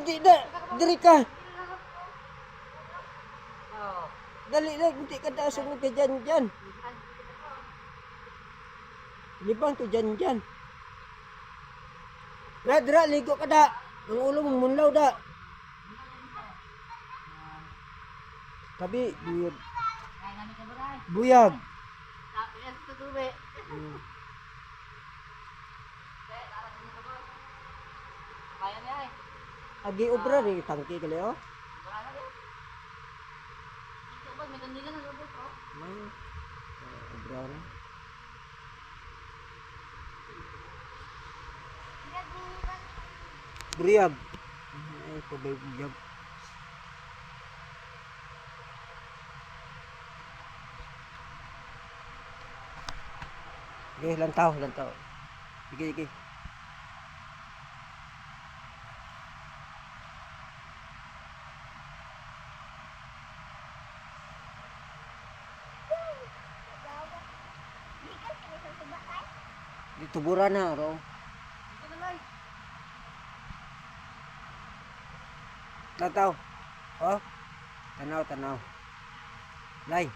Hindi na. Diri ka. Dali lang. Hindi ka da. Sunod ka dyan. Libang to dyan. Na, dira. Ligo ka da. Ang ulo mong munlaw da. Tabi. Buyag. Buyag. Agi obra rin. Tangki ka leo. Obra rin. Buyag. Ay, pabay buyag. Sige, lantaw. Sige. Dito bura na, ro. Lantaw. Oh. Tanaw. Lay.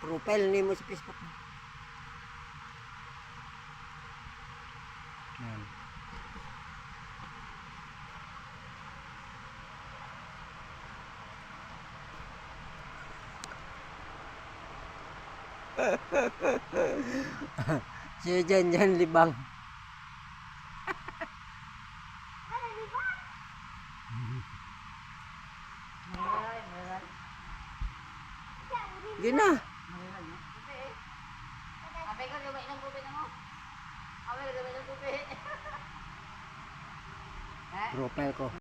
Profile ni mo sa Facebook. Yan. Siya dyan, libang. Gina. Profile ko.